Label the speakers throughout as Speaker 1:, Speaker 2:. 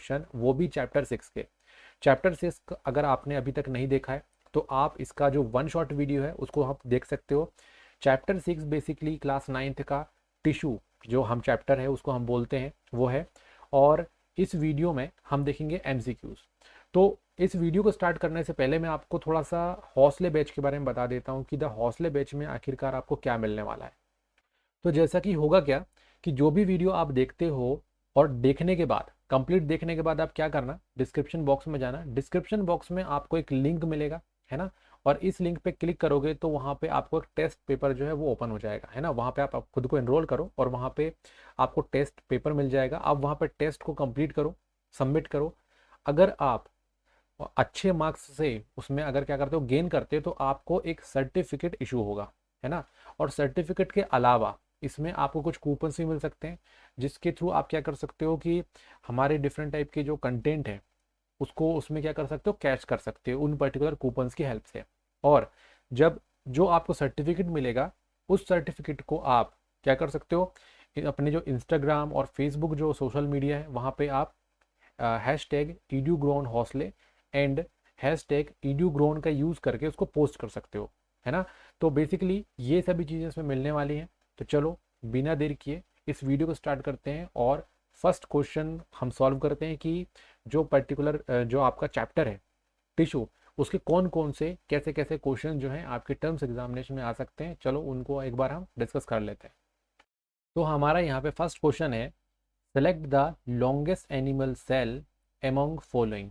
Speaker 1: Question, वो भी chapter 6 के। चैप्टर 6 अगर आपने अभी तक नहीं देखा है तो आप इसका जो वन शॉट वीडियो है उसको आप देख सकते हो। चैप्टर 6 बेसिकली क्लास 9th का टिश्यू जो हम चैप्टर है उसको हम बोलते हैं वो है। और इस वीडियो में हम देखेंगे एमसीक्यूज। तो इस वीडियो को स्टार्ट करने से पहले मैं आपको थोड़ा सा हौसले बैच के बारे में बता देता हूँ कि द हौसले बैच में आखिरकार आपको क्या मिलने वाला है। तो जैसा कि होगा क्या कि जो भी वीडियो आप देखते हो और देखने के बाद, कंप्लीट देखने के बाद आप क्या करना, डिस्क्रिप्शन बॉक्स में जाना। डिस्क्रिप्शन बॉक्स में आपको एक लिंक मिलेगा, है ना, और इस लिंक पे क्लिक करोगे तो वहाँ पे आपको एक टेस्ट पेपर जो है वो ओपन हो जाएगा, है ना। वहाँ पे आप खुद को एनरोल करो और वहाँ पे आपको टेस्ट पेपर मिल जाएगा। आप वहाँ पे टेस्ट को कंप्लीट करो, सबमिट करो। अगर आप अच्छे मार्क्स से उसमें अगर क्या करते हो, गेन करते हो, तो आपको एक सर्टिफिकेट इशू होगा, है ना। और सर्टिफिकेट के अलावा इसमें आपको कुछ कूपन्स भी मिल सकते हैं जिसके थ्रू आप क्या कर सकते हो कि हमारे डिफरेंट टाइप के जो कंटेंट है उसको उसमें क्या कर सकते हो, कैच कर सकते हो उन पर्टिकुलर कूपन्स की हेल्प से। और जब जो आपको सर्टिफिकेट मिलेगा उस सर्टिफिकेट को आप क्या कर सकते हो, अपने जो इंस्टाग्राम और फेसबुक जो सोशल मीडिया है वहाँ पे आप हैशटैग EduGrown हौसले एंड हैशटैग EduGrown का यूज़ करके उसको पोस्ट कर सकते हो, है ना। तो बेसिकली ये सभी चीज़ें इसमें मिलने वाली हैं। तो चलो बिना देर किए इस वीडियो को स्टार्ट करते हैं और फर्स्ट क्वेश्चन हम सॉल्व करते हैं कि जो पर्टिकुलर जो आपका चैप्टर है टिश्यू, उसके कौन कौन से कैसे कैसे क्वेश्चन जो हैं आपके टर्म्स एग्जामिनेशन में आ सकते हैं। चलो उनको एक बार हम डिस्कस कर लेते हैं। तो हमारा यहाँ पे फर्स्ट क्वेश्चन है, select the longest animal cell among following.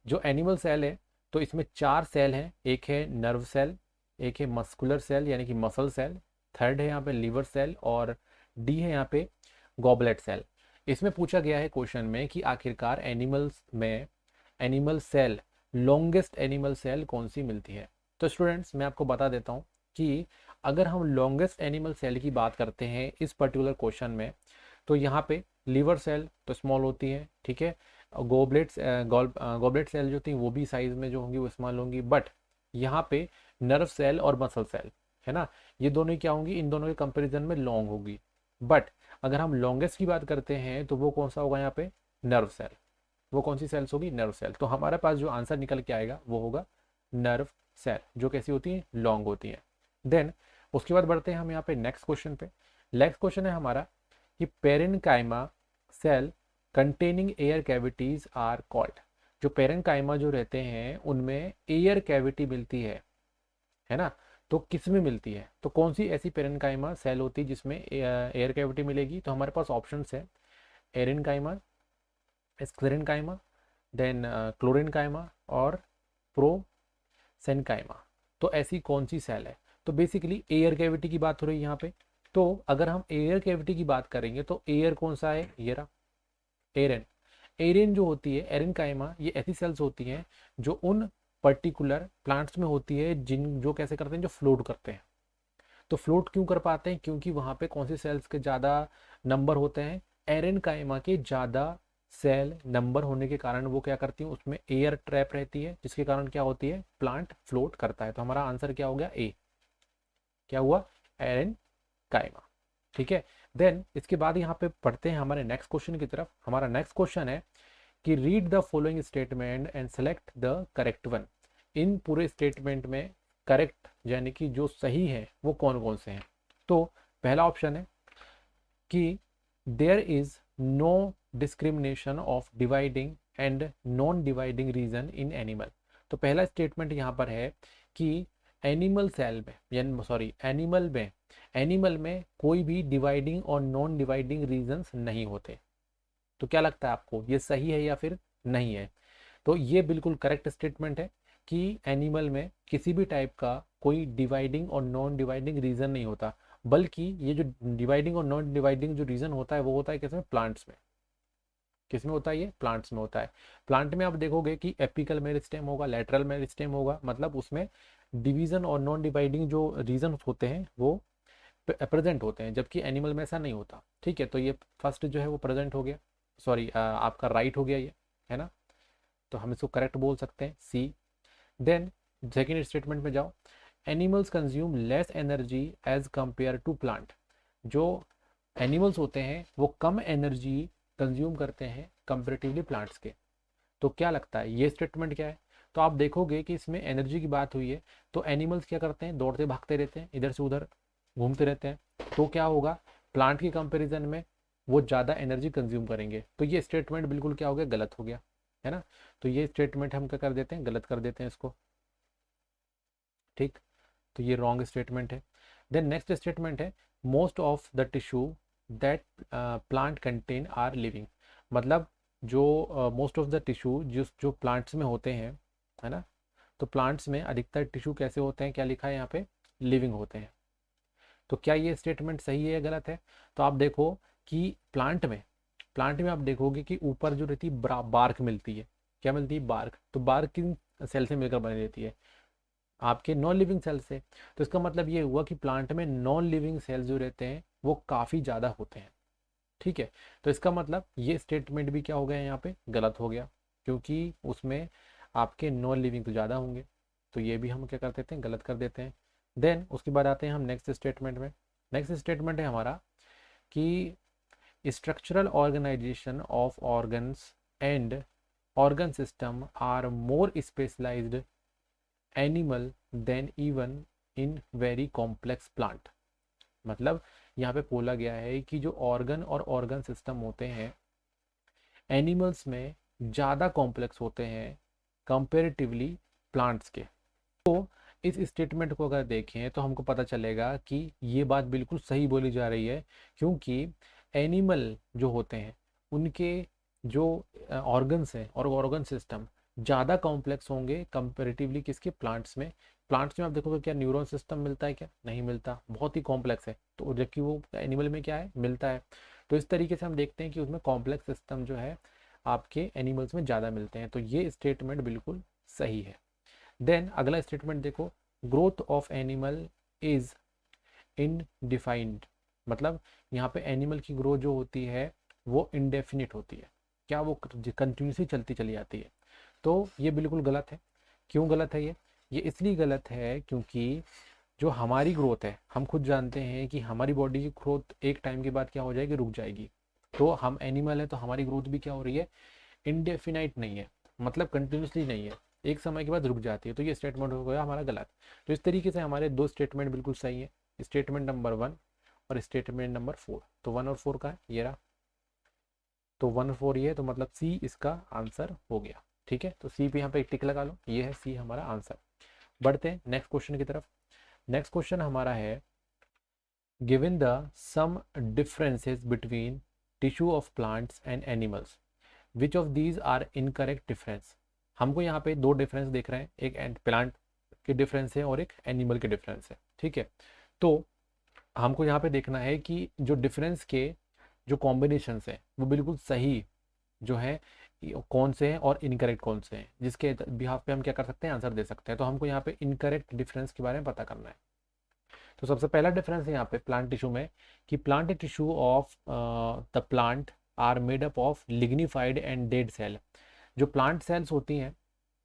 Speaker 1: जो एनिमल सेल है तो इसमें 4 सेल हैं। एक है नर्व सेल, एक है मस्कुलर सेल यानी कि मसल सेल, थर्ड है यहाँ पे लिवर सेल और डी है यहाँ पे गॉबलेट सेल। इसमें पूछा गया है क्वेश्चन में कि आखिरकार एनिमल्स में animal cell, longest animal cell कौन सी मिलती है। तो स्टूडेंट्स मैं आपको बता देता हूँ कि अगर हम लॉन्गेस्ट एनिमल सेल की बात करते हैं इस पर्टिकुलर क्वेश्चन में तो यहाँ पे लिवर सेल तो स्मॉल होती है, ठीक है। गॉबलेट सेल जो थी वो भी साइज में जो होंगी वो स्मॉल होंगी, बट यहाँ पे नर्व सेल और मसल सेल, है ना, ये दोनों ही क्या होंगी, इन दोनों के कंपैरिजन में लॉन्ग होगी। बट अगर हम लॉन्गेस्ट की बात करते हैं तो वो कौन सा होगा यहाँ पे, नर्व सेल। वो कौन सी सेल्स होगी, नर्व सेल। तो हमारे पास जो आंसर निकल के आएगा वो होगा नर्व सेल, जो कैसी होती है, लॉन्ग होती है। देन उसके बाद बढ़ते हैं हम यहाँ पे नेक्स्ट क्वेश्चन पे। नेक्स्ट क्वेश्चन है हमारा कि parenchyma cell containing air cavities are called. जो पेरेन्काइमा जो रहते हैं उनमें एयर कैविटी मिलती है ना। तो किस में मिलती है, तो कौन सी ऐसी पेरेन्काइमा सेल होती है जिसमें एयर कैविटी मिलेगी। तो हमारे पास ऑप्शन है एरेनकाइमा, स्क्लेरेनकाइमा, देन क्लोरेनकाइमा और प्रोसेनकाइमा। तो ऐसी कौन सी सेल है। तो बेसिकली एयर कैविटी की बात हो रही है यहाँ पे। तो अगर हम एयर कैविटी की बात करेंगे तो एयर कौन सा है, ये रहा एरेन। एरेन जो होती है, एरेनकाइमा, ये ऐसी सेल्स होती हैं जो उन पर्टिकुलर प्लांट्स में होती है जिन जो कैसे करते हैं, जो फ्लोट करते हैं। तो फ्लोट क्यों कर पाते हैं, क्योंकि वहां पे कौन सी सेल्स के ज़्यादा नंबर होते हैं, एरेनकाइमा के ज़्यादा सेल नंबर होने के कारण वो क्या करती है, उसमें एयर ट्रैप रहती है जिसके कारण क्या होती है, प्लांट फ्लोट करता है। तो हमारा आंसर क्या हो गया, ए। क्या हुआ, एरेनकाइमा, ठीक है। देन इसके बाद यहाँ पे पढ़ते हैं हमारे नेक्स्ट क्वेश्चन की तरफ। हमारा नेक्स्ट क्वेश्चन है कि read the following statement and select the correct one. इन पूरे स्टेटमेंट में करेक्ट यानी कि जो सही है वो कौन कौन से हैं। तो पहला ऑप्शन है कि there is no discrimination of dividing and non dividing region in animal. तो पहला स्टेटमेंट यहाँ पर है कि एनिमल सेल में यानी सॉरी एनिमल में कोई भी डिवाइडिंग और नॉन डिवाइडिंग रीजन्स नहीं होते। तो क्या लगता है आपको, ये सही है या फिर नहीं है। तो ये बिल्कुल करेक्ट स्टेटमेंट है कि एनिमल में किसी भी टाइप का कोई डिवाइडिंग और नॉन डिवाइडिंग रीजन नहीं होता, बल्कि ये जो डिवाइडिंग और नॉन डिवाइडिंग जो रीजन होता है वो होता है किसमें, प्लांट्स में। किस में होता है, ये प्लांट्स में होता है। प्लांट में आप देखोगे कि एपिकल मेरिस्टेम होगा, लेटरल मेरिस्टेम होगा, मतलब उसमें डिवीजन और नॉन डिवाइडिंग जो रीजन होते हैं वो प्रेजेंट होते हैं, जबकि एनिमल में ऐसा नहीं होता, ठीक है। तो ये फर्स्ट जो है वो प्रेजेंट हो गया, सॉरी आपका राइट हो गया ये, है ना। तो हम इसको करेक्ट बोल सकते हैं, सी। देन सेकेंड स्टेटमेंट में जाओ, animals consume less energy as compare to plant. जो एनिमल्स होते हैं वो कम एनर्जी कंज्यूम करते हैं कंपेरेटिवली प्लांट्स के। तो क्या लगता है ये स्टेटमेंट क्या है? तो आप देखोगे कि इसमें एनर्जी की बात हुई है, तो एनिमल्स क्या करते हैं, दौड़ते भागते रहते हैं, इधर से उधर घूमते रहते हैं, तो क्या होगा, प्लांट के कंपैरिजन में वो ज़्यादा एनर्जी कंज्यूम करेंगे। तो ये स्टेटमेंट बिल्कुल क्या हो गया, गलत हो गया, है ना। तो ये स्टेटमेंट हम क्या कर देते हैं, गलत कर देते हैं इसको, ठीक। तो ये रॉन्ग स्टेटमेंट है। देन नेक्स्ट स्टेटमेंट है most of the tissue that plant contain are living. मतलब जो मोस्ट ऑफ द टिश्यू जो प्लांट्स में होते हैं, है ना, तो प्लांट्स में अधिकतर टिश्यू कैसे होते हैं, क्या लिखा है यहाँ पे, लिविंग होते हैं। तो क्या ये स्टेटमेंट सही है या गलत है? तो आप देखो कि प्लांट में आप देखोगे कि ऊपर जो रहती है बार्क मिलती है, क्या मिलती है, बार्क। तो बार्क किन सेल से मिलकर बनी रहती है, आपके नॉन लिविंग सेल से। तो इसका मतलब ये हुआ कि प्लांट में नॉन लिविंग सेल्स जो रहते हैं वो काफ़ी ज़्यादा होते हैं, ठीक है। तो इसका मतलब ये स्टेटमेंट भी क्या हो गया यहाँ पे, गलत हो गया, क्योंकि उसमें आपके नॉन लिविंग तो ज़्यादा होंगे। तो ये भी हम क्या कर देते हैं, गलत कर देते हैं। देन उसके बाद आते हैं हम नेक्स्ट स्टेटमेंट में। नेक्स्ट स्टेटमेंट है हमारा कि structural organisation of organs and organ system are more specialised animal than even in very complex plant. मतलब यहाँ पे बोला गया है कि जो ऑर्गन और ऑर्गन सिस्टम होते हैं एनिमल्स में ज़्यादा कॉम्प्लेक्स होते हैं कंपेरेटिवली प्लांट्स के। तो इस स्टेटमेंट को अगर देखें तो हमको पता चलेगा कि ये बात बिल्कुल सही बोली जा रही है, क्योंकि एनिमल जो होते हैं उनके जो ऑर्गन्स हैं और ऑर्गन सिस्टम ज़्यादा कॉम्प्लेक्स होंगे कंपेरेटिवली किसके, प्लांट्स में। प्लांट्स में आप देखोगे क्या न्यूरॉन सिस्टम मिलता है, क्या नहीं मिलता, बहुत ही कॉम्प्लेक्स है। तो जबकि वो एनिमल में क्या है, मिलता है। तो इस तरीके से हम देखते हैं कि उसमें कॉम्प्लेक्स सिस्टम जो है आपके एनिमल्स में ज़्यादा मिलते हैं। तो ये स्टेटमेंट बिल्कुल सही है। देन अगला स्टेटमेंट देखो, ग्रोथ ऑफ एनिमल इज इनडिफाइंड। मतलब यहाँ पे एनिमल की ग्रोथ जो होती है वो इनडेफिनिट होती है, क्या वो कंटिन्यूसली चलती चली जाती है। तो ये बिल्कुल गलत है। क्यों गलत है ये इसलिए गलत है क्योंकि जो हमारी ग्रोथ है, हम खुद जानते हैं कि हमारी बॉडी की ग्रोथ एक टाइम के बाद क्या हो जाएगी, रुक जाएगी। तो हम एनिमल है तो हमारी ग्रोथ भी क्या हो रही है, इनडेफिनाइट नहीं है, मतलब कंटिन्यूसली नहीं है, एक समय के बाद रुक जाती है। तो ये स्टेटमेंट हो गया हमारा गलत। तो इस तरीके से हमारे दो स्टेटमेंट बिल्कुल सही है, स्टेटमेंट नंबर 1 और स्टेटमेंट नंबर 4। तो 1 और 4 का है ये रहा। तो 1 और 4 ये है, तो मतलब सी इसका आंसर हो गया, ठीक है। तो सी पे यहाँ पे एक टिक लगा लो, ये है सी हमारा आंसर। बढ़ते हैं नेक्स्ट क्वेश्चन की तरफ। नेक्स्ट क्वेश्चन हमारा है given the some differences between tissue of plants and animals which of these are incorrect difference. हमको यहाँ पे दो डिफरेंस देख रहे हैं, एक प्लांट के डिफरेंस है और एक एनिमल के डिफरेंस है, ठीक है। तो हमको यहाँ पे देखना है कि जो डिफरेंस के जो कॉम्बिनेशंस हैं वो बिल्कुल सही जो है कौन से हैं और इनकरेक्ट कौन से हैं, जिसके बिहाफ पे हम क्या कर सकते हैं, आंसर दे सकते हैं। तो हमको यहाँ पे इनकरेक्ट डिफरेंस के बारे में पता करना है। तो सबसे पहला डिफरेंस है यहाँ पे प्लांट टिश्यू में कि plant tissue of the plant are made up of lignified and dead cell. जो प्लांट सेल्स होती हैं,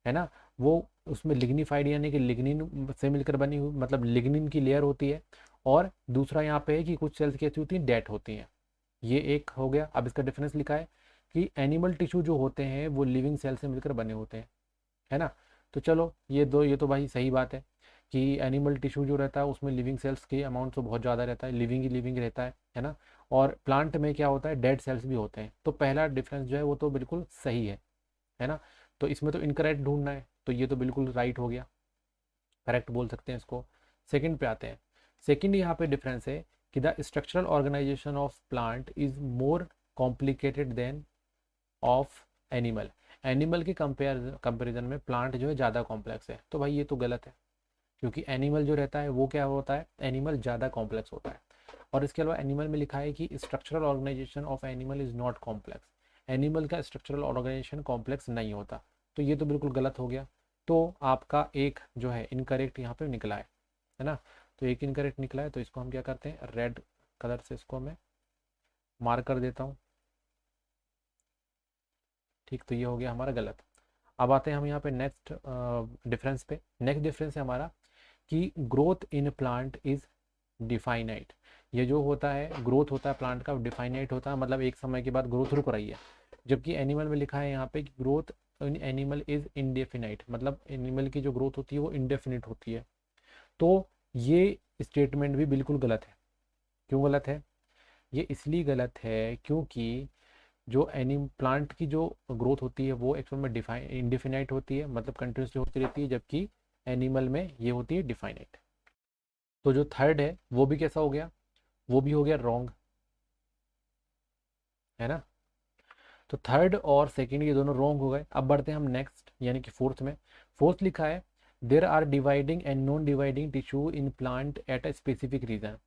Speaker 1: है ना, वो उसमें लिग्निफाइड यानी कि लिग्निन से मिलकर बनी हुई, मतलब लिग्निन की लेयर होती है। और दूसरा यहाँ पे है कि कुछ सेल्स कैसी होती हैं, डेड होती हैं। ये एक हो गया। अब इसका डिफरेंस लिखा है कि एनिमल टिश्यू जो होते हैं वो लिविंग सेल से मिलकर बने होते हैं, है ना। तो चलो ये तो भाई सही बात है कि एनिमल टिश्यू जो रहता है उसमें लिविंग सेल्स के अमाउंट तो बहुत ज़्यादा रहता है, लिविंग ही लिविंग रहता है ना। और प्लांट में क्या होता है, डेड सेल्स भी होते हैं। तो पहला डिफरेंस जो है वो तो बिल्कुल सही है ना। तो इसमें तो इनकरेक्ट ढूंढना है, तो ये तो बिल्कुल राइट हो गया, करेक्ट बोल सकते हैं इसको। सेकंड पे आते हैं। सेकंड यहाँ पे डिफरेंस है कि the structural organisation of plant is more complicated than of animal. Animal के कंपेरिजन में प्लांट जो है ज़्यादा कॉम्प्लेक्स है। तो भाई ये तो गलत है, क्योंकि एनिमल जो रहता है वो क्या होता है, एनिमल ज़्यादा कॉम्प्लेक्स होता है। और इसके अलावा एनिमल में लिखा है कि structural organisation of animal is not complex. Animal का स्ट्रक्चरल ऑर्गेनाइजेशन कॉम्प्लेक्स नहीं होता। तो ये तो बिल्कुल गलत हो गया। तो आपका एक जो है इनकरेक्ट यहाँ पे निकला है ना। तो एक इनकरेक्ट निकला है, तो इसको हम क्या करते हैं, रेड कलर से इसको मैं मार्क कर देता हूँ, ठीक। तो ये हो गया हमारा गलत। अब आते हैं हम यहाँ पे नेक्स्ट डिफरेंस पे। नेक्स्ट डिफरेंस है हमारा कि growth in plant is definite. ये जो होता है ग्रोथ होता है प्लांट का, डिफाइनाइट होता है, मतलब एक समय के बाद ग्रोथ रुक रही है। जबकि एनिमल में लिखा है यहाँ पे कि growth in animal is indefinite, मतलब एनिमल की जो ग्रोथ होती है वो इंडेफिनिट होती है। तो ये स्टेटमेंट भी बिल्कुल गलत है। क्यों गलत है? ये इसलिए गलत है क्योंकि जो प्लांट की जो ग्रोथ होती है वो एक्चुअल में डिफाइन इंडिफिनाइट होती है, मतलब कंटिन्यूसली होती रहती है, जबकि एनिमल में ये होती है डिफाइनाइट। तो जो थर्ड है वो भी कैसा हो गया? वो भी हो गया रॉन्ग, है ना। तो थर्ड और सेकंड ये दोनों रॉन्ग हो गए। अब बढ़ते हैं हम नेक्स्ट यानी कि फोर्थ में। फोर्थ लिखा है there are dividing and non dividing tissue in plant at a specific region.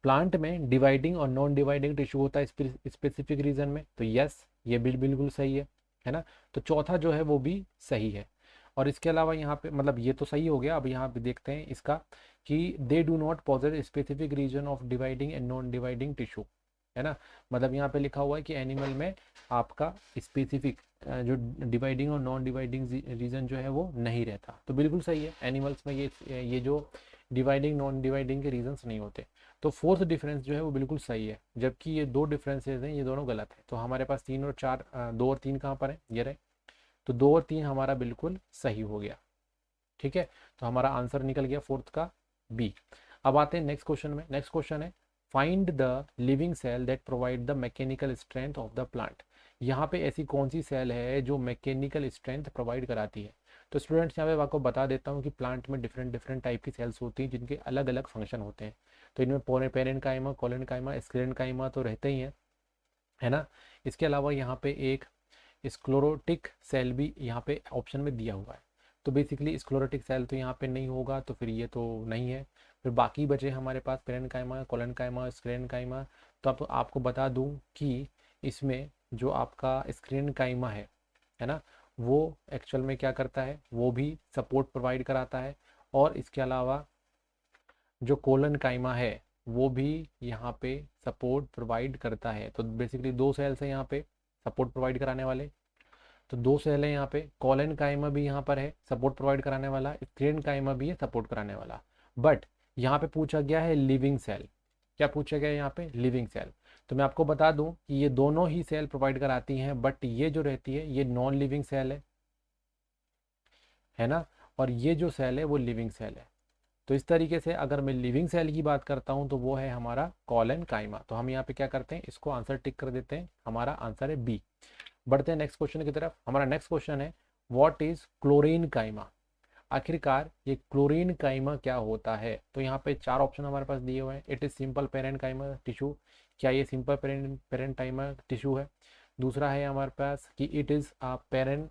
Speaker 1: Plant में डिवाइडिंग और नॉन डिवाइडिंग टिश्यू होता है स्पेसिफिक रीजन में, तो यस ये बिल्कुल सही है ना। तो चौथा जो है वो भी सही है। और इसके अलावा यहाँ पे मतलब ये तो सही हो गया। अब यहाँ पे देखते हैं इसका कि they do not possess specific region of dividing and non dividing tissue, है ना। मतलब यहाँ पे लिखा हुआ है कि एनिमल में आपका स्पेसिफिक जो डिवाइडिंग और नॉन डिवाइडिंग रीजन जो है वो नहीं रहता। तो बिल्कुल सही है, एनिमल्स में ये जो डिवाइडिंग नॉन डिवाइडिंग के रीजंस नहीं होते। तो फोर्थ डिफरेंस जो है वो बिल्कुल सही है, जबकि ये दो डिफरेंसेस हैं ये दोनों गलत है। तो हमारे पास 3 और 4 2 और 3 कहाँ पर है? ये रहे। तो 2 और 3 हमारा बिल्कुल सही हो गया। ठीक है, तो हमारा आंसर निकल गया फोर्थ का बी। अब आते हैं नेक्स्ट क्वेश्चन में। नेक्स्ट क्वेश्चन है find the living cell that provide the mechanical strength of the plant. यहाँ पे ऐसी कौन सी सेल है जो मैकेनिकल स्ट्रेंथ प्रोवाइड कराती है? तो स्टूडेंट्स यहाँ पे आपको बता देता हूँ कि प्लांट में डिफरेंट डिफरेंट टाइप की सेल्स होती हैं जिनके अलग अलग फंक्शन होते हैं। तो इनमें पेरेन्काइमा, कोलेनकाइमा, स्क्लेरेन्काइमा तो रहते ही हैं, है ना। इसके अलावा यहाँ पे एक स्क्लेरोटिक सेल भी यहाँ पे ऑप्शन में दिया हुआ है। तो बेसिकली स्क्लेरोटिक सेल तो यहाँ पे नहीं होगा, तो फिर ये तो नहीं है। फिर बाकी बचे हमारे पास पेरेन्काइमा, कोलेनकाइमा, स्क्लेरेन्काइमा। तो आपको बता दूं कि इसमें जो आपका स्क्लेरेन्काइमा है ना, वो एक्चुअल में क्या करता है, वो भी सपोर्ट प्रोवाइड कराता है। और इसके अलावा जो कोलेनकाइमा है वो भी यहाँ पे सपोर्ट प्रोवाइड करता है। तो बेसिकली दो सेल्स हैं यहाँ पे सपोर्ट प्रोवाइड कराने वाले। तो दो सेल है यहाँ पे, कॉलन काइमा भी यहाँ पर है सपोर्ट प्रोवाइड कराने वाला, स्क्रीन काइमा भी है सपोर्ट कराने वाला। बट यहाँ पे पूछा गया है लिविंग सेल। क्या पूछा गया है यहाँ पे? Living cell. तो मैं आपको बता दूं कि ये दोनों ही सेल प्रोवाइड कराती हैं, बट ये जो रहती है ये नॉन लिविंग सेल है ना। और ये जो सेल है वो लिविंग सेल है। तो इस तरीके से अगर मैं लिविंग सेल की बात करता हूं तो वो है हमारा कॉलन काइमा। तो हम यहाँ पे क्या करते हैं, इसको आंसर टिक कर देते हैं, हमारा आंसर है बी। बढ़ते हैं नेक्स्ट क्वेश्चन की तरफ। हमारा नेक्स्ट क्वेश्चन है व्हाट इज क्लोरीन काइमा। आखिरकार ये क्लोरीन काइमा क्या होता है? तो यहाँ पे 4 ऑप्शन हमारे पास दिए हुए हैं। It is simple parenchyma tissue. क्या ये सिंपल पेरेंट काइमा टिश्यू है? दूसरा है हमारे पास कि it is a parent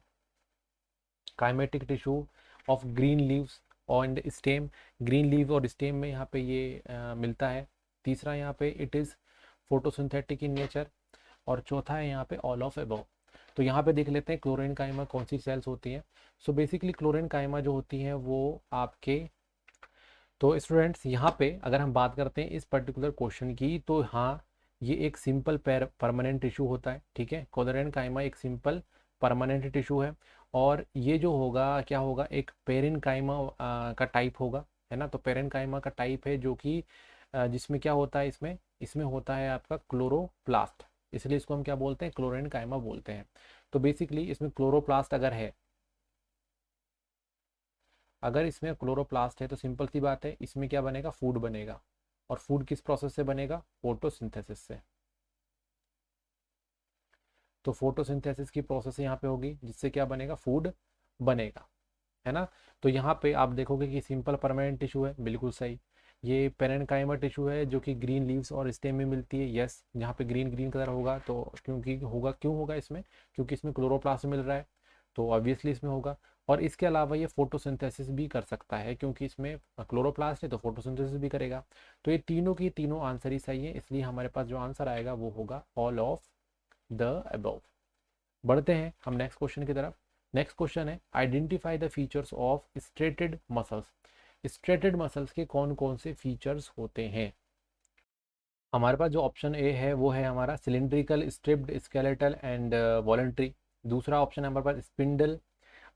Speaker 1: काइमेटिक tissue of green leaves और स्टेम। ग्रीन लीव और स्टेम में यहाँ पे ये मिलता है। तीसरा यहाँ पे it is photosynthetic in nature. और चौथा है यहाँ पे ऑल ऑफ अबव। तो यहाँ पे देख लेते हैं क्लोरीन काइमा कौन सी सेल्स होती हैं। सो बेसिकली क्लोरीन काइमा जो होती हैं वो आपके, तो स्टूडेंट्स यहाँ पे अगर हम बात करते हैं इस पर्टिकुलर क्वेश्चन की, तो हाँ ये एक सिंपल परमानेंट टिश्यू होता है। ठीक है, क्लोरीन काइमा एक सिंपल परमानेंट टिश्यू है। और ये जो होगा क्या होगा, एक पेरेन काइमा का टाइप होगा, है ना। तो पेरेन काइमा का टाइप है जो कि जिसमें क्या होता है, इसमें इसमें होता है आपका क्लोरोप्लास्ट। इसलिए इसको हम क्या बोलते हैं, क्लोरीन काइमा बोलते हैं। तो बेसिकली इसमें क्लोरोप्लास्ट अगर है, अगर इसमें क्लोरोप्लास्ट है तो सिंपल सी बात है इसमें क्या बनेगा, फूड बनेगा। और फूड किस प्रोसेस से बनेगा, फोटोसिंथेसिस से। तो फोटोसिंथेसिस की प्रोसेस यहाँ पे होगी जिससे क्या बनेगा, फूड बनेगा, है ना। तो यहाँ पे आप देखोगे कि सिंपल परमानेंट टिश्यू है, बिल्कुल सही। ये पेरेन्काइमा टिश्यू है जो कि ग्रीन लीव्स और स्टेम में मिलती है, यस। यहाँ पे ग्रीन ग्रीन कलर होगा तो क्यों होगा इसमें, क्योंकि इसमें क्लोरोप्लास्ट मिल रहा है, तो ऑब्वियसली इसमें होगा। और इसके अलावा ये फोटोसिंथेसिस भी कर सकता है क्योंकि इसमें क्लोरोप्लास्ट है तो फोटोसिंथेसिस भी करेगा। तो ये तीनों की तीनों आंसर ही सही है, इसलिए हमारे पास जो आंसर आएगा वो होगा ऑल ऑफ द अबव। बढ़ते हैं हम नेक्स्ट क्वेश्चन की तरफ। नेक्स्ट क्वेश्चन है identify the features of striated muscles. Striated muscles के कौन कौन से फीचर्स होते हैं? हमारे पास जो ऑप्शन ए है वो है हमारा cylindrical, striped, skeletal and voluntary. दूसरा ऑप्शन है हमारे पास spindle,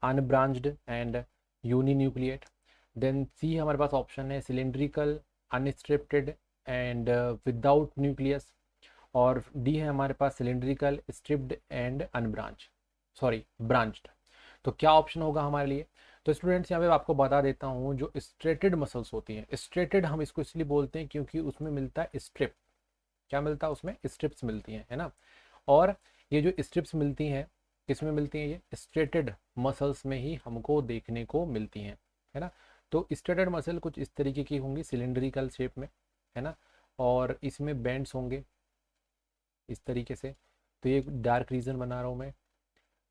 Speaker 1: unbranched and uninucleate. Then C हमारे पास ऑप्शन है cylindrical, unstriped and without nucleus. और डी है हमारे पास cylindrical, striped and unbranched, sorry branched. तो क्या ऑप्शन होगा हमारे लिए? तो स्टूडेंट्स यहाँ पे आपको बता देता हूँ, जो स्ट्रेटेड मसल्स होती हैं, स्ट्रेटेड हम इसको इसलिए बोलते हैं क्योंकि उसमें मिलता है स्ट्रिप। क्या मिलता है उसमें? स्ट्रिप्स मिलती हैं, है ना। और ये जो स्ट्रिप्स मिलती हैं किसमें मिलती हैं? ये स्ट्रेटेड मसल्स में ही हमको देखने को मिलती हैं, है ना। तो स्ट्रेटेड मसल कुछ इस तरीके की होंगी सिलेंड्रिकल शेप में, है ना, और इसमें बैंड्स होंगे इस तरीके से। तो ये डार्क रीजन बना रहा हूँ मैं।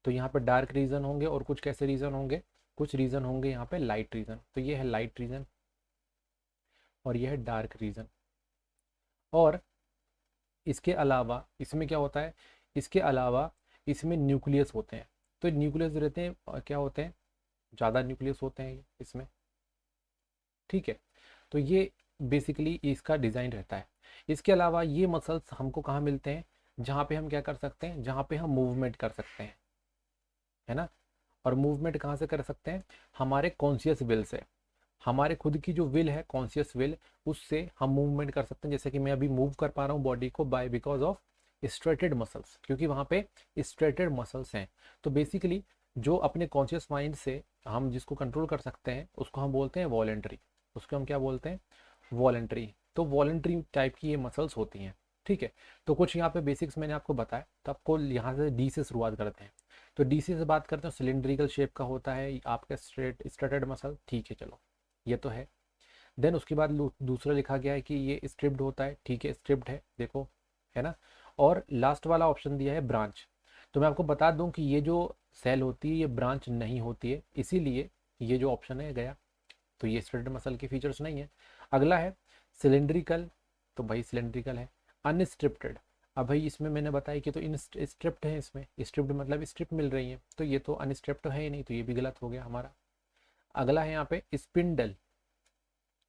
Speaker 1: तो यहाँ पे डार्क रीजन होंगे और कुछ कैसे रीजन होंगे? कुछ रीजन होंगे यहाँ पे लाइट रीजन। तो ये है लाइट रीजन और ये है डार्क रीजन। और इसके अलावा इसमें क्या होता है? इसके अलावा इसमें न्यूक्लियस होते हैं। तो न्यूक्लियस रहते हैं क्या होते हैं? ज़्यादा न्यूक्लियस होते हैं इसमें, ठीक है। तो ये बेसिकली इसका डिज़ाइन रहता है। इसके अलावा ये मसल्स हमको कहाँ मिलते हैं? जहाँ पे हम क्या कर सकते हैं? जहाँ पे हम मूवमेंट कर सकते हैं, है ना। और मूवमेंट कहाँ से कर सकते हैं? हमारे कॉन्शियस विल से। हमारे खुद की जो विल है, कॉन्शियस विल, उससे हम मूवमेंट कर सकते हैं। जैसे कि मैं अभी मूव कर पा रहा हूँ बॉडी को by because of striated muscles, क्योंकि वहाँ पे स्ट्रेटेड मसल्स हैं। तो बेसिकली जो अपने कॉन्शियस माइंड से हम जिसको कंट्रोल कर सकते हैं उसको हम बोलते हैं वॉलेंट्री। उसको हम क्या बोलते हैं? वॉलेंट्री। तो वॉलेंट्री टाइप की ये मसल्स होती हैं, ठीक है। तो कुछ यहाँ पे बेसिक्स मैंने आपको बताया, तो आपको यहाँ से डी से शुरुआत करते हैं। तो डी से बात करते हैं, सिलेंड्रिकल शेप का होता है आपका स्ट्रेटेड मसल, ठीक है, चलो ये तो है। देन उसके बाद दूसरा लिखा गया है कि ये स्ट्रिप्ड होता है, ठीक है, स्ट्रिप्ड है, देखो, है ना। और लास्ट वाला ऑप्शन दिया है ब्रांच। तो मैं आपको बता दूं कि ये जो सेल होती है ये ब्रांच नहीं होती है, इसीलिए ये जो ऑप्शन है गया। तो ये स्ट्रेटेड मसल के फीचर्स नहीं है। अगला है सिलेंड्रिकल, तो भाई सिलेंड्रिकल है। अनस्ट्रिप्टेड, अब भाई इसमें मैंने बताया कि तो इन स्ट्रिप्ड है, इसमें स्ट्रिप्ड मतलब स्ट्रिप मिल रही है, तो ये तो अनस्ट्रिप्ड है ही नहीं, तो ये भी गलत हो गया हमारा। अगला है यहाँ पे स्पिंडल।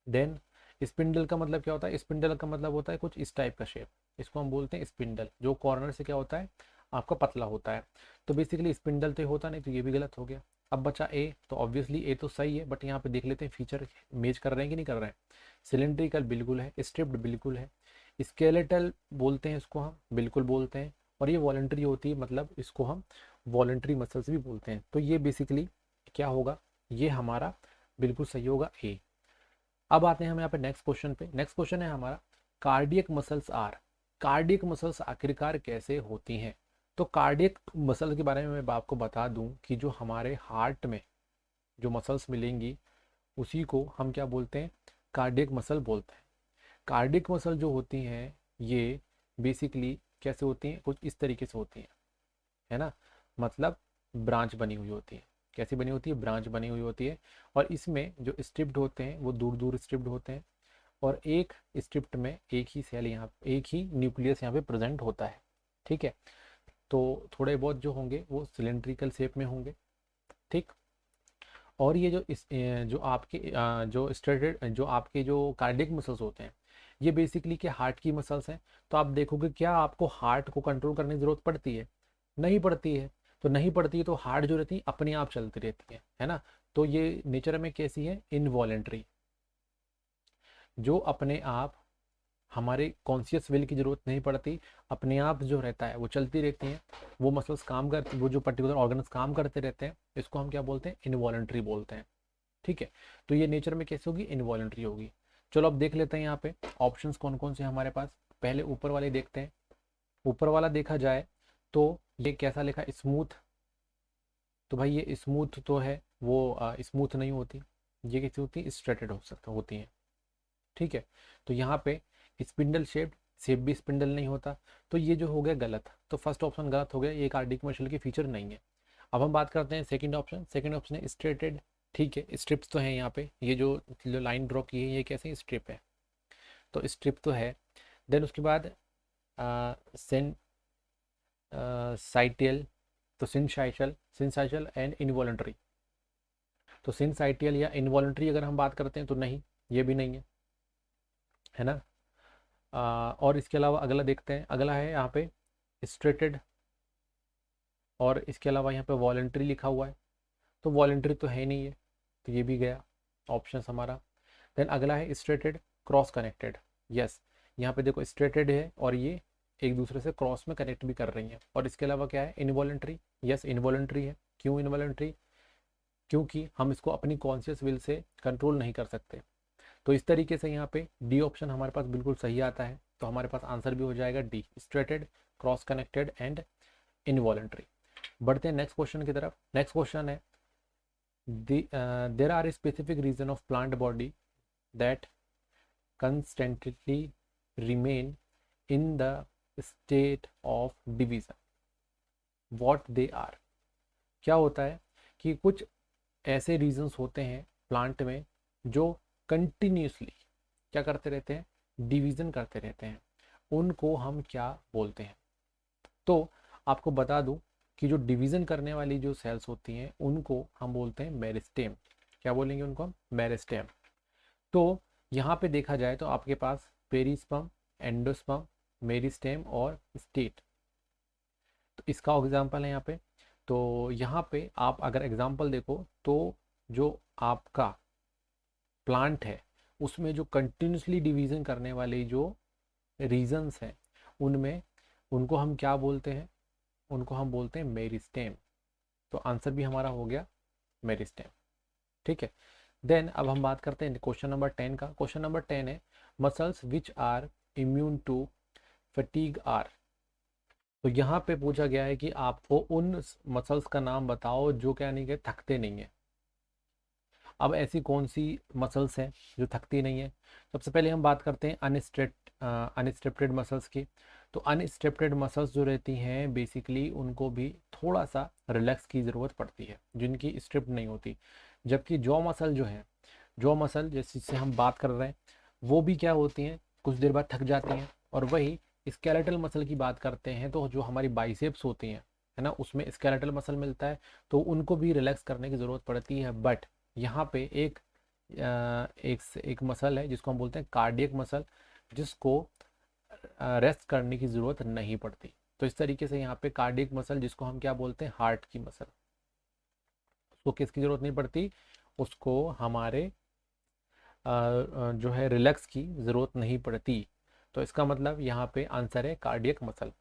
Speaker 1: देन स्पिंडल का मतलब क्या होता है? स्पिंडल का मतलब होता है कुछ इस टाइप का शेप, इसको हम बोलते हैं स्पिंडल, जो कॉर्नर से क्या होता है आपका पतला होता है। तो बेसिकली स्पिंडल तो होता नहीं, तो ये भी गलत हो गया। अब बचा ए, तो ऑब्वियसली ए तो सही है, बट यहाँ पे देख लेते हैं फीचर मेच कर रहे हैं कि नहीं कर रहे हैं। सिलेंड्रिकल बिल्कुल है, स्ट्रिप्ड बिल्कुल है, स्केलेटल बोलते हैं इसको हम, बिल्कुल बोलते हैं, और ये वॉलेंट्री होती है, मतलब इसको हम वॉलेंट्री मसल्स भी बोलते हैं। तो ये बेसिकली क्या होगा? ये हमारा बिल्कुल सही होगा ए। अब आते हैं हम यहाँ पे नेक्स्ट क्वेश्चन पे। नेक्स्ट क्वेश्चन है हमारा, cardiac muscles are, cardiac muscles आखिरकार कैसे होती हैं? तो कार्डियक मसल के बारे में मैं आपको बता दूं कि जो हमारे हार्ट में जो मसल्स मिलेंगी उसी को हम क्या बोलते हैं? कार्डियक मसल बोलते हैं। कार्डियक मसल जो होती हैं ये बेसिकली कैसे होती हैं? कुछ इस तरीके से होती हैं, है ना, मतलब ब्रांच बनी हुई होती है। कैसी बनी होती है? ब्रांच बनी हुई होती है। और इसमें जो स्ट्रिप्ड होते हैं वो दूर दूर स्ट्रिप्ड होते हैं, और एक स्ट्रिप्ड में एक ही सेल यहाँ, एक ही न्यूक्लियस यहाँ पे प्रेजेंट होता है, ठीक है। तो थोड़े बहुत जो होंगे वो सिलेंड्रिकल शेप में होंगे, ठीक। और ये जो जो आपके जो स्ट्रेटेड जो आपके जो कार्डियक मसल्स होते हैं ये बेसिकली के हार्ट की मसल्स हैं। तो आप देखोगे क्या आपको हार्ट को कंट्रोल करने की जरूरत पड़ती है? नहीं पड़ती है। तो नहीं पड़ती है तो हार्ट जो रहती है अपने आप चलती रहती है ना। तो ये नेचर में कैसी है? इनवॉलेंट्री, जो अपने आप, हमारे कॉन्शियस विल की जरूरत नहीं पड़ती, अपने आप जो रहता है वो चलती रहती हैं। वो मसल्स काम करते, वो जो पर्टिकुलर ऑर्गन्स काम करते रहते हैं, इसको हम क्या बोलते हैं? इनवॉलेंट्री बोलते हैं, ठीक है। तो ये नेचर में कैसे होगी? इनवॉलेंट्री होगी। चलो अब देख लेते हैं यहाँ पे ऑप्शंस कौन कौन से हमारे पास। पहले ऊपर वाले देखते हैं। ऊपर वाला देखा जाए तो ये कैसा लिखा? स्मूथ। तो भाई ये स्मूथ तो है, वो स्मूथ नहीं होती, ये कैसी होती है? स्ट्रेटेड हो सकता होती है, ठीक है। तो यहाँ पे स्पिंडल शेप, शेप भी स्पिंडल नहीं होता। तो ये जो हो गया गलत, तो फर्स्ट ऑप्शन गलत हो गया, ये कार्डियक मसल की फीचर नहीं है। अब हम बात करते हैं सेकंड ऑप्शन। सेकंड ऑप्शन है स्ट्रेटेड, ठीक है। स्ट्रिप्स तो है यहाँ पे, ये जो लाइन ड्रॉ की है ये कैसे? स्ट्रिप है, तो स्ट्रिप तो है। देन उसके बाद सेन साइटियल, तो सिंसाइशल, सिंसाइशल एंड इनवॉलेंट्री। तो सिंसाइटियल या इनवॉलेंट्री अगर हम बात करते हैं तो नहीं, ये भी नहीं है ना। और इसके अलावा अगला देखते हैं। अगला है यहाँ पे स्ट्रेटेड, और इसके अलावा यहाँ पे वॉलेंट्री लिखा हुआ है, तो वॉलेंट्री तो है नहीं है, तो ये भी गया ऑप्शन हमारा। देन अगला है स्ट्रेटेड क्रॉस कनेक्टेड, यस, यहाँ पे देखो स्ट्रेटेड है और ये एक दूसरे से क्रॉस में कनेक्ट भी कर रही हैं। और इसके अलावा क्या है, इनवॉलेंट्री, यस इनवॉलेंट्री है। क्यों इनवॉलेंट्री? क्योंकि हम इसको अपनी कॉन्शियस विल से कंट्रोल नहीं कर सकते। तो इस तरीके से यहाँ पे डी ऑप्शन हमारे पास बिल्कुल सही आता है। तो हमारे पास आंसर भी हो जाएगा D, striated, cross connected and involuntary. बढ़ते हैं नेक्स्ट क्वेश्चन की तरफ। नेक्स्ट क्वेश्चन है, there are specific region of plant body that constantly remain in the state of division, what they are। क्या होता है कि कुछ ऐसे रीजंस होते हैं प्लांट में जो कंटिन्यूसली क्या करते रहते हैं, डिवीजन करते रहते हैं, उनको हम क्या बोलते हैं? तो आपको बता दूं कि जो डिवीजन करने वाली जो सेल्स होती हैं उनको हम बोलते हैं मेरिस्टेम। क्या बोलेंगे उनको हम? मेरिस्टेम। तो यहाँ पे देखा जाए तो आपके पास पेरिस्पर्म, एंडोस्पर्म, मेरिस्टेम और स्टेट, तो इसका एग्जांपल है यहाँ पे। तो यहाँ पे आप अगर एग्जांपल देखो तो जो आपका प्लांट है उसमें जो कंटिन्यूसली डिवीजन करने वाले जो रीजन्स हैं उनमें उनको हम क्या बोलते हैं? उनको हम बोलते हैं मेरिस्टेम। तो आंसर भी हमारा हो गया मेरिस्टेम। ठीक है, देन अब हम बात करते हैं क्वेश्चन नंबर 10 का। क्वेश्चन नंबर 10 है, muscles which are immune to fatigue are. तो यहाँ पे पूछा गया है कि आपको उन मसल्स का नाम बताओ जो क्या नहीं, के थकते नहीं है। अब ऐसी कौन सी मसल्स हैं जो थकती नहीं है? सबसे पहले हम बात करते हैं अनस्ट्रेप्टेड मसल्स की। तो अनस्ट्रेप्टेड मसल्स जो रहती हैं बेसिकली उनको भी थोड़ा सा रिलैक्स की ज़रूरत पड़ती है, जिनकी स्ट्रिप्ट नहीं होती। जबकि जॉ मसल जो है, जॉ मसल जिससे हम बात कर रहे हैं, वो भी क्या होती हैं, कुछ देर बाद थक जाती हैं। और वही स्केलेटल मसल की बात करते हैं तो जो हमारी बाइसेप्स होती हैं, है ना, उसमें स्केलेटल मसल मिलता है, तो उनको भी रिलैक्स करने की ज़रूरत पड़ती है। बट यहाँ पे एक मसल है जिसको हम बोलते हैं कार्डियक मसल, जिसको रेस्ट करने की ज़रूरत नहीं पड़ती। तो इस तरीके से यहाँ पे कार्डियक मसल जिसको हम क्या बोलते हैं, हार्ट की मसल, उसको किसकी ज़रूरत नहीं पड़ती, उसको हमारे जो है रिलैक्स की ज़रूरत नहीं पड़ती। तो इसका मतलब यहाँ पे आंसर है कार्डियक मसल।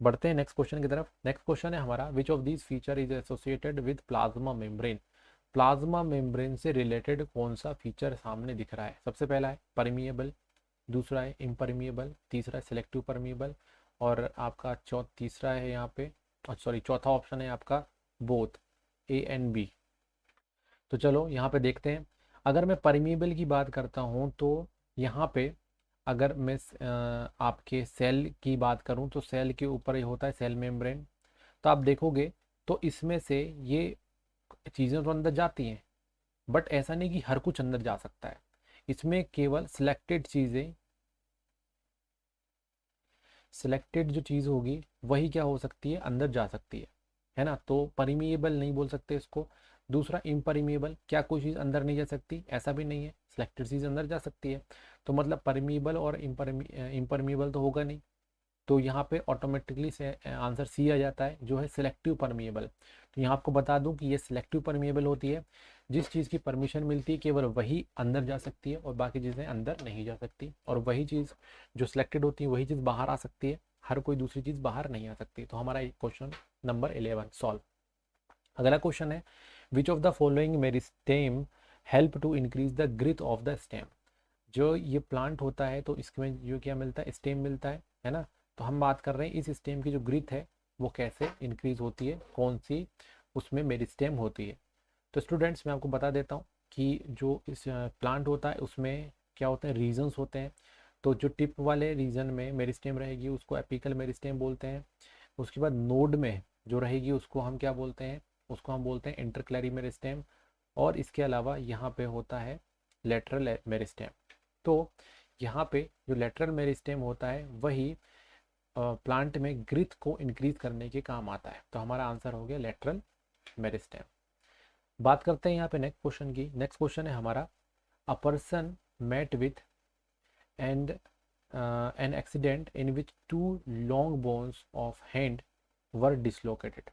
Speaker 1: बढ़ते हैं नेक्स्ट क्वेश्चन की तरफ। नेक्स्ट क्वेश्चन है हमारा, विच of these feature is associated with plasma membrane. Plasma membrane से रिलेटेड कौन सा फीचर सामने दिख रहा है? सबसे पहला है परमिएबल, दूसरा है इम्परमिएबल, तीसरा है सिलेक्टिव परमिएबल, और आपका तीसरा है यहाँ पे, सॉरी चौथा ऑप्शन है आपका बोथ, ए एंड बी। तो चलो यहाँ पे देखते हैं। अगर मैं परमिएबल की बात करता हूँ तो यहाँ पे अगर मैं आपके सेल की बात करूँ तो सेल के ऊपर ये होता है सेल मेम्ब्रेन। तो आप देखोगे तो इसमें से ये चीज़ें तो अंदर जाती हैं, बट ऐसा नहीं कि हर कुछ अंदर जा सकता है। इसमें केवल सिलेक्टेड चीज़ें, सिलेक्टेड जो चीज़ होगी वही क्या हो सकती है, अंदर जा सकती है ना। तो परमिएबल नहीं बोल सकते इसको। दूसरा इम्परमिएबल, क्या कोई चीज़ अंदर नहीं जा सकती? ऐसा भी नहीं है, सिलेक्टेड चीज़ अंदर जा सकती है। तो मतलब परमिएबल और इम्परमिएबल तो होगा नहीं। तो यहाँ पे ऑटोमेटिकली से आंसर सी आ जाता है, जो है सिलेक्टिव परमिएबल। तो यहाँ आपको बता दूं कि ये सिलेक्टिव परमिएबल होती है, जिस चीज़ की परमिशन मिलती है केवल वही अंदर जा सकती है और बाकी चीज़ें अंदर नहीं जा सकती। और वही चीज़ जो सिलेक्टेड होती है वही चीज़ बाहर आ सकती है, हर कोई दूसरी चीज़ बाहर नहीं आ सकती। तो हमारा क्वेश्चन नंबर 11 सॉल्व। अगला क्वेश्चन है, which of the following meristem help to increase the growth of the stem. जो ये प्लांट होता है तो इसमें जो क्या मिलता है, स्टेम मिलता है ना। तो हम बात कर रहे हैं इस स्टेम की जो ग्रोथ है वो कैसे इंक्रीज होती है, कौन सी उसमें मेरिस्टेम होती है। तो स्टूडेंट्स मैं आपको बता देता हूँ कि जो इस प्लांट होता है उसमें क्या होते हैं, रीजन्स होते हैं। तो जो टिप वाले रीजन में मेरिस्टेम रहेगी उसको एपिकल मेरिस्टेम बोलते हैं। उसके बाद नोड में जो रहेगी उसको हम क्या बोलते हैं, उसको हम बोलते हैं इंटरक्लैरी मेरिस्टेम। और इसके अलावा यहाँ पे होता है लेटरल मेरिस्टेम। तो यहाँ पे जो लेटरल मेरिस्टेम होता है वही प्लांट में ग्रोथ को इंक्रीज करने के काम आता है। तो हमारा आंसर हो गया लेटरल मेरिस्टेम। बात करते हैं यहाँ पे नेक्स्ट क्वेश्चन की। नेक्स्ट क्वेश्चन है हमारा, a person met with and an accident in which two long bones of hand were dislocated,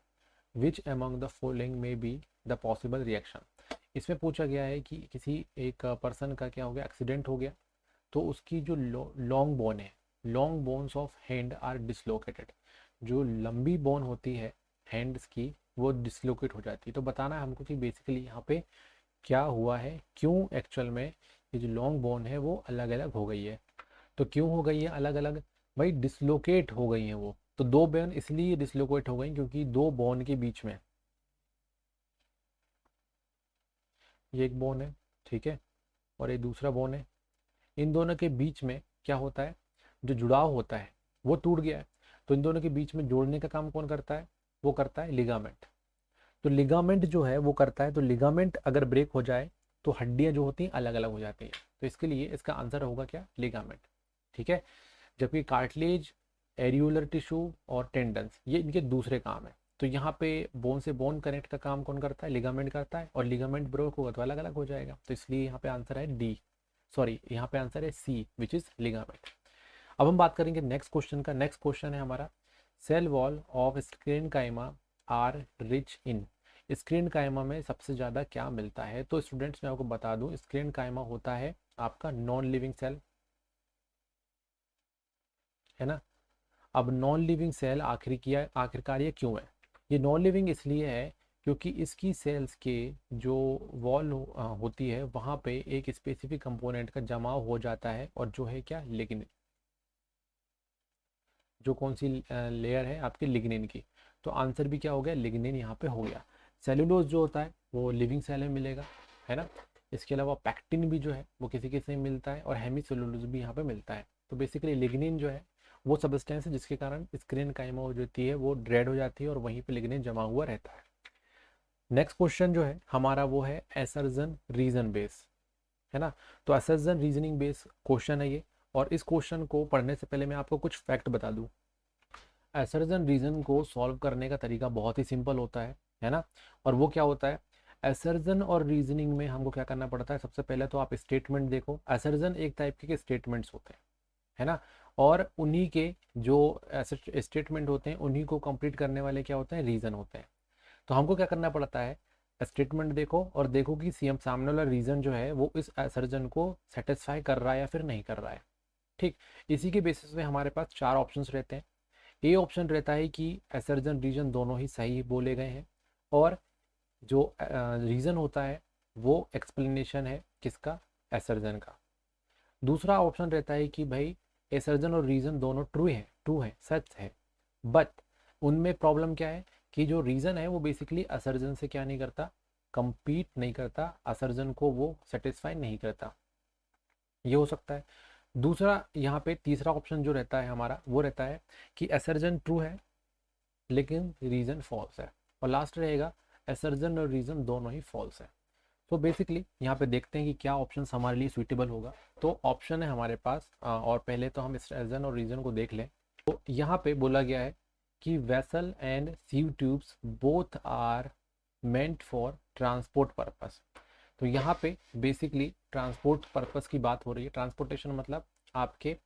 Speaker 1: which among the following may be the possible reaction. इसमें पूछा गया है कि किसी एक पर्सन का क्या हो गया, एक्सीडेंट हो गया, तो उसकी जो लॉन्ग बोन है long bones of hand are dislocated, जो लंबी बोन होती है हैंड्स की वो डिसलोकेट हो जाती है। तो बताना है हमको कि बेसिकली यहाँ पे क्या हुआ है, क्यों एक्चुअल में ये जो लॉन्ग बोन है वो अलग अलग हो गई है। तो क्यों हो गई है अलग अलग, भाई डिसलोकेट हो गई हैं वो। तो दो बोन इसलिए डिसलोकेट हो गई क्योंकि दो बोन के बीच में, ये एक बोन है ठीक है और ये दूसरा बोन है, इन दोनों के बीच में क्या होता है, जो जुड़ाव होता है वो टूट गया है। तो इन दोनों के बीच में जोड़ने का काम कौन करता है, वो करता है लिगामेंट। तो लिगामेंट जो है वो करता है, तो लिगामेंट अगर ब्रेक हो जाए तो हड्डियां जो होती हैं अलग अलग हो जाती हैं। तो इसके लिए इसका आंसर होगा क्या, लिगामेंट। ठीक है, जबकि कार्टिलेज, एरियुलर टिश्यू और टेंडन्स ये इनके दूसरे काम है। तो यहाँ पे बोन से बोन कनेक्ट का काम कौन करता है, लिगामेंट करता है, और लिगामेंट ब्रेक होगा तो अलग अलग हो जाएगा। तो इसलिए यहाँ पे आंसर है डी, सॉरी यहाँ पे आंसर है सी विच इज लिगामेंट। अब हम बात करेंगे नेक्स्ट क्वेश्चन का। नेक्स्ट क्वेश्चन है हमारा, cell wall of sclerenchyma are rich in, sclerenchyma में सबसे ज़्यादा क्या मिलता है। तो स्टूडेंट्स मैं आपको बता दूं, स्क्रीन काइमा होता है आपका नॉन लिविंग सेल, है ना। अब नॉन लिविंग सेल आखिरकार ये क्यों है, ये नॉन लिविंग इसलिए है क्योंकि इसकी सेल्स के जो वॉल होती है वहाँ पे एक स्पेसिफिक कंपोनेंट का जमाव हो जाता है, और जो है क्या, लिग्निन। जो कौन सी लेयर है आपकी, लिग्निन की। तो आंसर भी क्या हो गया, लिग्निन यहाँ पे हो गया। सेलुलोज जो होता है वो लिविंग सेल में मिलेगा, है ना। इसके अलावा पैक्टिन भी जो है वो किसी किसी में मिलता है, और हेमी सेलुलोज भी यहाँ पे मिलता है। तो बेसिकली लिग्निन जो है वो सब्सटेंस है जिसके कारण स्क्रीन काइमा हो जाती है, वो ड्रेड हो जाती है और वहीं पे लिग्निन जमा हुआ रहता है। नेक्स्ट क्वेश्चन जो है हमारा वो है एसर्जन रीजन बेस, है ना। तो एसर्जन रीजनिंग बेस क्वेश्चन है ये, और इस क्वेश्चन को पढ़ने से पहले मैं आपको कुछ फैक्ट बता दूं। एसर्जन रीजन को सॉल्व करने का तरीका बहुत ही सिंपल होता है ना। और वो क्या होता है, एसर्जन और रीजनिंग में हमको क्या करना पड़ता है, सबसे पहले तो आप स्टेटमेंट देखो। एसर्जन एक टाइप के स्टेटमेंट्स होते हैं, है ना, और उन्हीं के जो स्टेटमेंट होते हैं उन्हीं को कंप्लीट करने वाले क्या होते हैं, रीजन होते हैं। तो हमको क्या करना पड़ता है, स्टेटमेंट देखो और देखो कि सीएम सामने वाला रीजन जो है वो इस एसर्जन को सेटिस्फाई कर रहा है या फिर नहीं कर रहा है। ठीक, इसी के बेसिस पे हमारे पास चार ऑप्शंस रहते हैं। ए ऑप्शन रहता है कि एसर्जन रीजन दोनों ही सही बोले गए हैं, और जो रीजन होता है वो एक्सप्लेनेशन है किसका, एसर्जन का। दूसरा ऑप्शन रहता है कि भाई एसर्जन और रीजन दोनों ट्रू है, सच है, बट उनमें प्रॉब्लम क्या है कि जो रीजन है वो बेसिकली असर्जन से क्या नहीं करता, कंपीट नहीं करता, असर्जन को वो सेटिस्फाई नहीं करता, ये हो सकता है। दूसरा यहाँ पे तीसरा ऑप्शन जो रहता है हमारा वो रहता है कि असर्जन ट्रू है लेकिन रीजन फॉल्स है, और लास्ट रहेगा असर्जन और रीजन दोनों ही फॉल्स है। तो बेसिकली यहाँ पे देखते हैं कि क्या ऑप्शन हमारे लिए सुइटेबल होगा। तो ऑप्शन है हमारे पास और पहले तो हम असर्जन और रीजन को देख लें। तो यहाँ पे बोला गया है कि vessel and sieve tubes both are meant for transport purpose. तो यहाँ पे बेसिकली ट्रांसपोर्ट पर्पस की बात हो रही है। ट्रांसपोर्टेशन मतलब आपके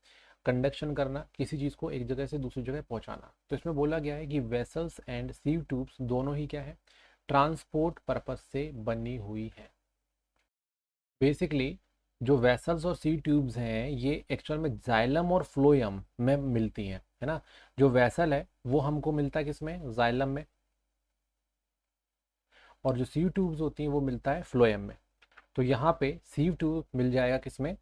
Speaker 1: कंडक्शन करना, किसी चीज़ को एक जगह से दूसरी जगह पहुँचाना। तो इसमें बोला गया है कि वेसल्स एंड सीव ट्यूब्स दोनों ही क्या है, ट्रांसपोर्ट पर्पस से बनी हुई है। बेसिकली जो वेसल्स और सी ट्यूब्स हैं ये एक्चुअल में जाइलम और फ्लोएम में मिलती हैं, है ना। जो वेसल है वो हमको मिलता है किसमें, जाइलम में, और जो सी ट्यूब्स होती हैं वो मिलता है फ्लोएम में। तो यहाँ पे सीव ट्यूब मिल जाएगा किसमें,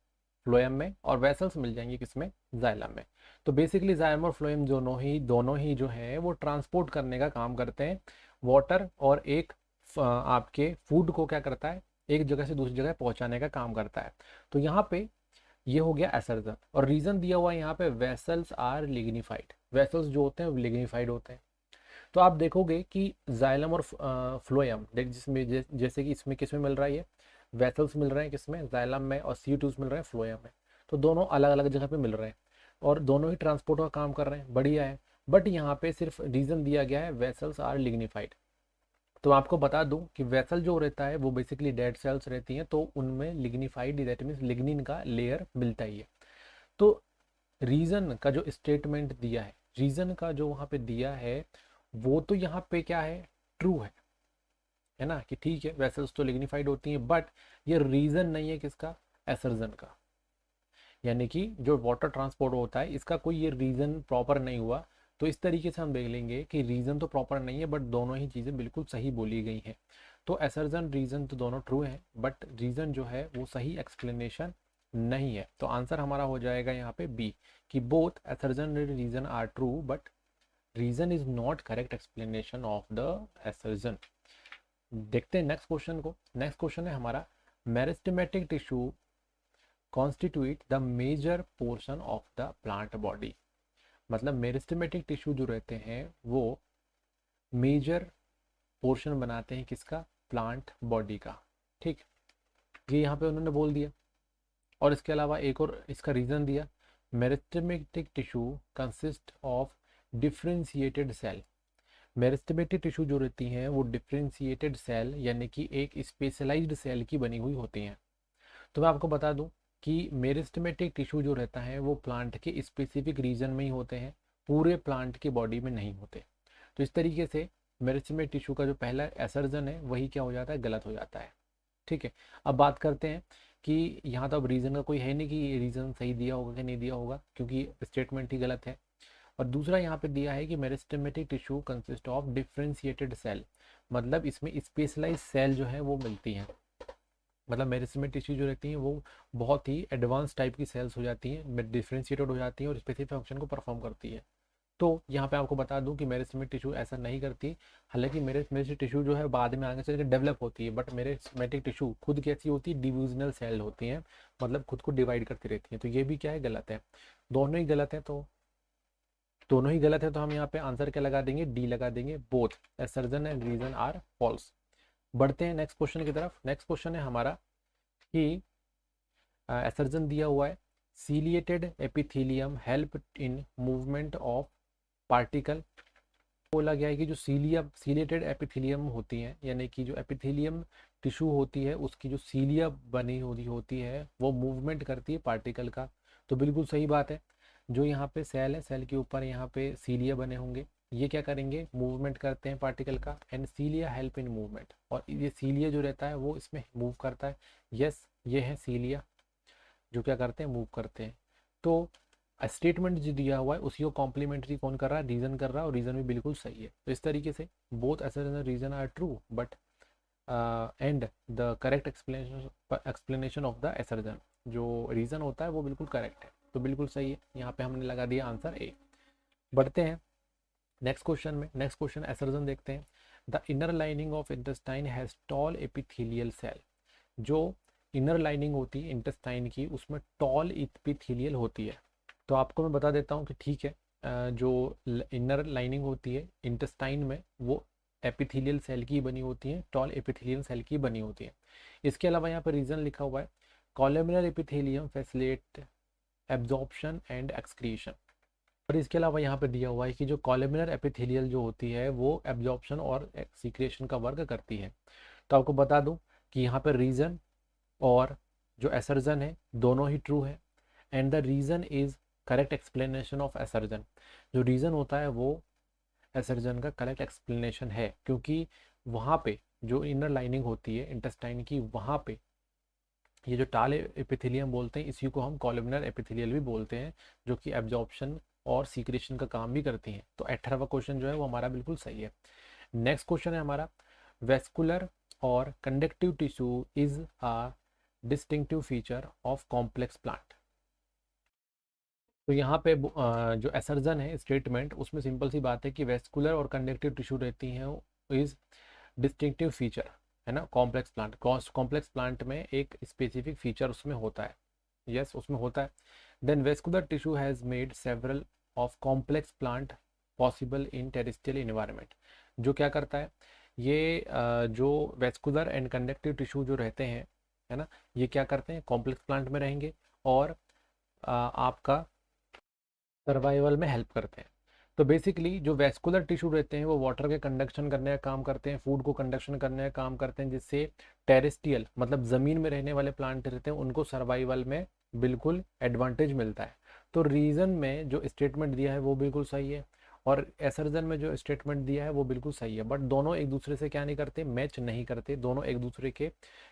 Speaker 1: फ्लोएम में, और वेसल्स मिल जाएंगे किसमें, जाइलम में। तो बेसिकली जाइलम और फ्लोएम दोनों ही जो है वो ट्रांसपोर्ट करने का काम करते हैं। वाटर और एक आपके फूड को क्या करता है, एक जगह से दूसरी जगह पहुंचाने का काम करता है। तो यहाँ पे ये हो गया एसर्जन, और रीजन दिया हुआ है यहाँ पे वेसल्स आर लिग्निफाइड। वेसल्स जो होते हैं वो लिग्निफाइड होते हैं। तो आप देखोगे कि जाइलम और फ्लोएम जिसमें जैसे कि इसमें किसमें मिल रहा है, ये वेसल्स मिल रहे हैं किसमें, जाइलम में, और सी ट्यूब्स मिल रहे हैं फ्लोएम में। तो दोनों अलग अलग जगह पे मिल रहे हैं और दोनों ही ट्रांसपोर्ट का काम कर रहे हैं, बढ़िया है। बट यहाँ पे सिर्फ रीजन दिया गया है वेसल्स आर लिग्निफाइड। तो आपको बता दूं कि वेसल जो रहता है वो बेसिकली डेड सेल्स रहती हैं, तो उनमें लिग्निफाइड दैट मीन्स लिग्निन का लेयर मिलता ही है। तो रीजन का जो स्टेटमेंट दिया है, रीजन का जो वहाँ पे दिया है वो तो यहाँ पे क्या है, ट्रू है ना, कि ठीक है वेसल्स तो लिग्निफाइड होती हैं, बट ये रीजन नहीं है किसका, एसर्जन का। यानी कि जो वाटर ट्रांसपोर्ट होता है इसका कोई ये रीज़न प्रॉपर नहीं हुआ। तो इस तरीके से हम देख लेंगे कि रीज़न तो प्रॉपर नहीं है बट दोनों ही चीज़ें बिल्कुल सही बोली गई हैं। तो असर्जन रीज़न तो दोनों ट्रू हैं बट रीज़न जो है वो सही एक्सप्लेनेशन नहीं है। तो आंसर हमारा हो जाएगा यहाँ पे बी, कि both assertion and reason are true but reason is not correct explanation of the assertion. देखते हैं नेक्स्ट क्वेश्चन को। नेक्स्ट क्वेश्चन है हमारा, meristematic tissue constitute the major portion of the plant body. मतलब मेरिस्टेमेटिक टिश्यू जो रहते हैं वो मेजर पोर्शन बनाते हैं किसका, प्लांट बॉडी का। ठीक, ये यहाँ पे उन्होंने बोल दिया और इसके अलावा एक और इसका रीज़न दिया, meristematic tissue consist of differentiated cell. Meristematic tissue जो रहती हैं वो डिफ्रेंशिएटेड सेल यानी कि एक स्पेशलाइज्ड सेल की बनी हुई होती हैं। तो मैं आपको बता दूं कि मेरिस्टेमेटिक टिश्यू जो रहता है वो प्लांट के स्पेसिफिक रीजन में ही होते हैं, पूरे प्लांट की बॉडी में नहीं होते। तो इस तरीके से मेरिस्टेमेटिक टिश्यू का जो पहला एसर्जन है वही क्या हो जाता है, गलत हो जाता है। ठीक है, अब बात करते हैं कि यहाँ तो अब रीज़न का कोई है नहीं कि ये रीज़न सही दिया होगा कि नहीं दिया होगा, क्योंकि स्टेटमेंट ही गलत है। और दूसरा यहाँ पे दिया है कि meristematic tissue consist of differentiated cell, मतलब इसमें स्पेशलाइज सेल जो है वो मिलती हैं। मतलब मेरिस्टेमेटिक टिश्यू जो रहती हैं वो बहुत ही एडवांस टाइप की सेल्स हो जाती हैं, डिफ्रेंशिएटेड हो जाती हैं और स्पेसिफिक फंक्शन को परफॉर्म करती है। तो यहाँ पे आपको बता दूं कि मेरिस्टेमेटिक टिश्यू ऐसा नहीं करती। हालांकि मेरिस्टेमेटिक टिश्यू जो है बाद में आगे चल के डेवलप होती है, बट मेरिस्टेमेटिक टिश्यू खुद कैसी होती है, डिविजनल सेल होती हैं, मतलब खुद को डिवाइड करती रहती हैं। तो ये भी क्या है, गलत है, दोनों ही गलत है। तो दोनों ही गलत है तो हम यहाँ पे आंसर क्या लगा देंगे, डी लगा देंगे, both assertion and reason are false. बढ़ते हैं नेक्स्ट क्वेश्चन की तरफ। नेक्स्ट क्वेश्चन है हमारा कि असर्जन दिया हुआ है, ciliated epithelium help in movement of particle. बोला गया है कि जो सीलिएटेड एपिथेलियम होती हैं यानी कि जो एपिथेलियम टिश्यू होती है उसकी जो सीलिया बनी होती है वो मूवमेंट करती है पार्टिकल का। तो बिल्कुल सही बात है, जो यहाँ पे सेल है, सेल के ऊपर यहाँ पे सीलिया बने होंगे, ये क्या करेंगे, मूवमेंट करते हैं पार्टिकल का, एंड सीलिया हेल्प इन मूवमेंट, और ये सीलिया जो रहता है वो इसमें मूव करता है। यस, ये है सीलिया जो क्या करते हैं, मूव करते हैं। तो स्टेटमेंट जो दिया हुआ है उसी को कॉम्प्लीमेंट्री कौन कर रहा है, रीजन कर रहा है, और रीजन भी बिल्कुल सही है। तो इस तरीके से both assertion reason are true but and the correct explanation of the assertion, जो रीजन होता है वो बिल्कुल करेक्ट है, तो बिल्कुल सही है। यहाँ पे हमने लगा दिया आंसर ए। बढ़ते हैं नेक्स्ट क्वेश्चन में। नेक्स्ट क्वेश्चन असर्जन देखते हैं, the inner lining of intestine has tall epithelial cell. जो इनर लाइनिंग होती है इंटेस्टाइन की उसमें टॉल एपिथेलियल होती है। तो आपको मैं बता देता हूँ कि ठीक है, जो इनर लाइनिंग होती है इंटेस्टाइन में वो एपिथेलियल सेल की बनी होती है, टॉल एपिथेलियल सेल की बनी होती है। इसके अलावा यहाँ पर रीजन लिखा हुआ है, columnar epithelium facilitate absorption and excretion. और इसके अलावा यहाँ पे दिया हुआ है कि जो कॉलमनर एपिथेलियल जो होती है वो एब्जॉर्प्शन और सीक्रेशन का वर्क करती है। तो आपको बता दूं कि यहाँ पर रीजन और जो असर्जन है दोनों ही ट्रू है, and the reason is correct explanation of assertion. जो रीजन होता है वो असर्जन का करेक्ट एक्सप्लेनेशन है, क्योंकि वहाँ पे जो इनर लाइनिंग होती है इंटेस्टाइन की, वहाँ पे ये जो टाल एपिथेलियम बोलते हैं इसी को हम कॉलमनर एपिथेलियल भी बोलते हैं, जो कि एब्जॉर्प्शन और सीक्रेशन का काम भी करती हैं। तो 18वां क्वेश्चन जो है वो हमारा बिल्कुल सही है। नेक्स्ट क्वेश्चन है हमारा, वेस्कुलर और conductive tissue is a distinctive feature of complex plant. तो यहाँ पे जो असर्जन है स्टेटमेंट उसमें सिंपल सी बात है कि वेस्कुलर और कंडक्टिव टिश्यू रहती हैं इज डिस्टिंक्टिव फीचर, है ना, कॉम्प्लेक्स प्लांट। कॉम्प्लेक्स प्लांट में एक स्पेसिफिक फीचर उसमें होता है, यस उसमें होता है। Then vascular tissue has made several of complex plant possible in terrestrial environment. जो क्या करता है, ये जो वेस्कुलर एंड कंडक्टिव टिश्यू जो रहते हैं, है ना, ये क्या करते हैं, कॉम्प्लेक्स प्लांट में रहेंगे और आपका सर्वाइवल में हेल्प करते हैं। तो बेसिकली जो वेस्कुलर टिश्यू रहते हैं वो वाटर के कंडक्शन करने का काम करते हैं, फूड को कंडक्शन करने का काम करते हैं, जिससे टेरेस्ट्रियल मतलब ज़मीन में रहने वाले प्लांट रहते हैं उनको सर्वाइवल में बिल्कुल एडवांटेज मिलता है। तो रीज़न में जो स्टेटमेंट दिया है वो बिल्कुल सही है, और असर्जन में जो स्टेटमेंट दिया है वो बिल्कुल सही है, बट दोनों एक दूसरे से क्या नहीं करते, मैच नहीं करते, दोनों एक दूसरे के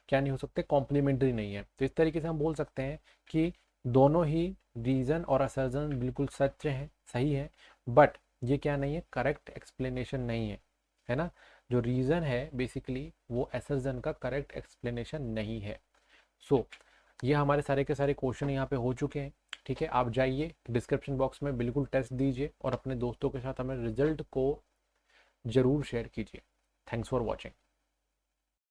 Speaker 1: क्या नहीं हो सकते, कॉम्प्लीमेंट्री नहीं है। तो इस तरीके से हम बोल सकते हैं कि दोनों ही रीज़न और असर्जन बिल्कुल सच हैं, सही है, बट ये क्या नहीं है, करेक्ट एक्सप्लेनेशन नहीं है ना। जो रीज़न है बेसिकली वो असर्जन का करेक्ट एक्सप्लेनेशन नहीं है। सो ये हमारे सारे के सारे क्वेश्चन यहाँ पे हो चुके हैं। ठीक है, आप जाइए डिस्क्रिप्शन बॉक्स में बिल्कुल टेस्ट दीजिए और अपने दोस्तों के साथ हमें रिजल्ट को ज़रूर शेयर कीजिए। Thanks for watching.